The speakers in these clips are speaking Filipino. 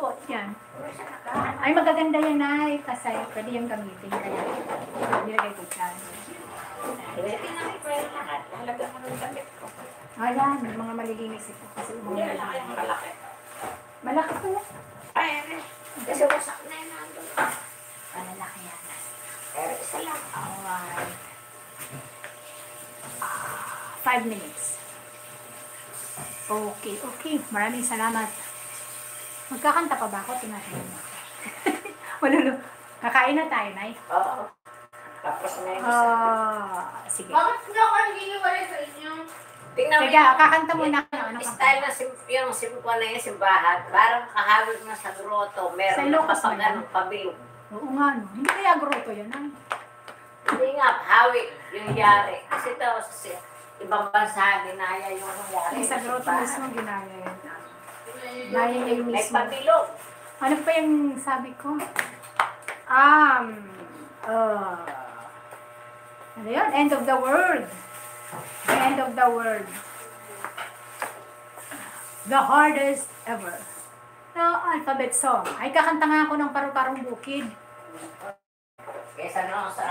Opo, yan. Ay, magaganda yan ay, kasi pwede yung gamitin. Kaya, nilagay ko dyan. Tinamay ko yung lahat. Halaga mo ng damit ko. Ayan, mga malilinis ito. Kasi Hindi, malaki yung malaki. malaki po yan. Ay, kasi wasak na yun nandun. Malalaki yan. Pero isa lang. Alright. 5 minutes. Okay, okay. Maraming salamat. Magkakanta pa ba ako? Tinatanong mo. Malulo. Kakain na tayo, Nay. Oo. Tapos na yung isa. Sige. Bakit nga ako hindi wala sa inyo? Tingnan mo Sige, kakanta muna ako. Ano ka? style na yung simpuan na yung simbahan. Parang kahawig mo sa grotto. Sa Meron na Ilocos ba yan? papaganong pabilog. Oo nga, no. Hindi kaya grotto yan, Nay. Hindi nga, hawig yung yari. Kasi ito, sa ibang bansa, ginaya yung nangyari. Ay, sa grotto mismo, ginaya yun. Ginaya niya yung May mismo. pabilog. Ano pa yung sabi ko? Ano yun? End of the world. The end of the world. The hardest ever. The alphabet song. Ay, kakanta nga ako ng Paru-Parong Bukid. Kesa naman sa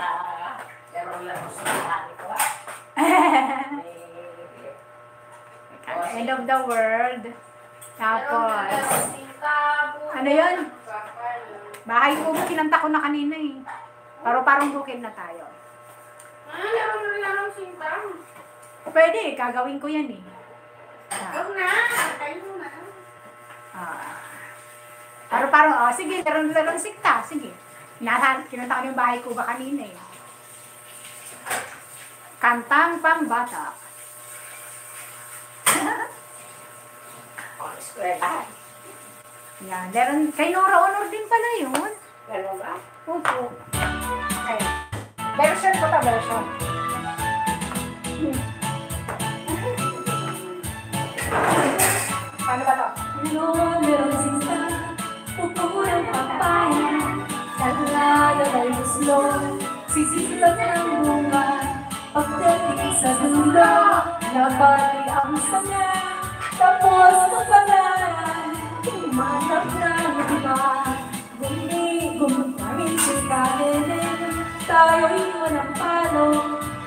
laro-laro sa kahani ko. End of the world. Tapos, ano yun? Bahay ko, kinanta ko na kanina eh. Paru-Parong Bukid na tayo. Laro sintang. Pwede, gagawin ko yan eh. Huwag na. Tayo na. Paru-parong, sige, laro sikta, sige. Kinanta ko yung bahay ko ba kanina eh. Kantang Pangbata. Eskwela. Yan, meron, kay Nora Honor din pala yun. Gano'n ba? Opo. Okay. Version ko ta, version. Paano ba to? Meron sinta, pupurang papaya, salada ay buslo, sisilat ng bunga, pagdating sa dulo, nabali ang saya, tapos kapalaran, umanap ng iba, gumagamit sa kanin, tayo'y walang palo,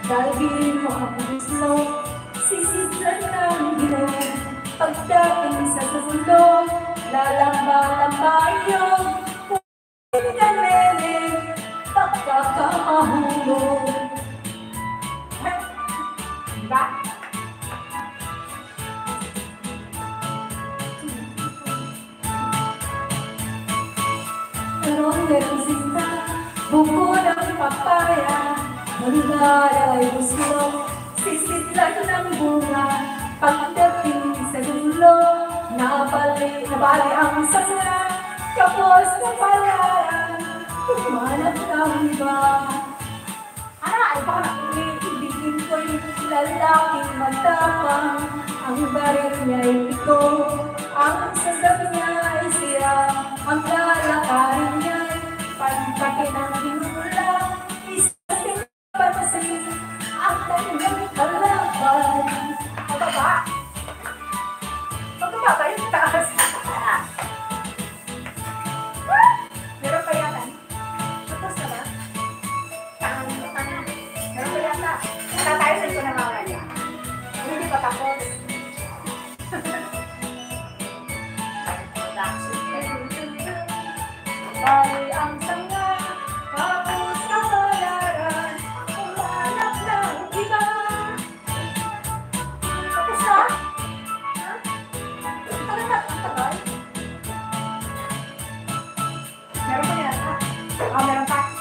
dalhin mo ang buslo, sisilat ng ginawa. Pagdating sa dulo, lalamba-lamba yung pagkalele, pagkakamahulog. Diba? Pero meron sinta, buko ng papaya, malala ay gusto, sisitlan ng bunga, pagdating sa dulo, nabali ang saya, kapos na palaran, umanap ng iba. Ay, baka na. Ibigin ko'y lalaking matapang, ang baril niya'y ito, ang sasab niya ay siya, ang lalakarin niya'y pagpake ng pinula, isang pansin, ang kanyang kalaban. Pababa. Pababa ba yung taas? Meron pa yata. Tapos na ba? Meron pa yata. Tatayosin ko na mga niya. Hindi pa tapos. Bali ang sanga, tapos kapalaran, umanap ng iba. Tapos na? Tagal na. Ang tagal. Meron pa yata. Meron pa.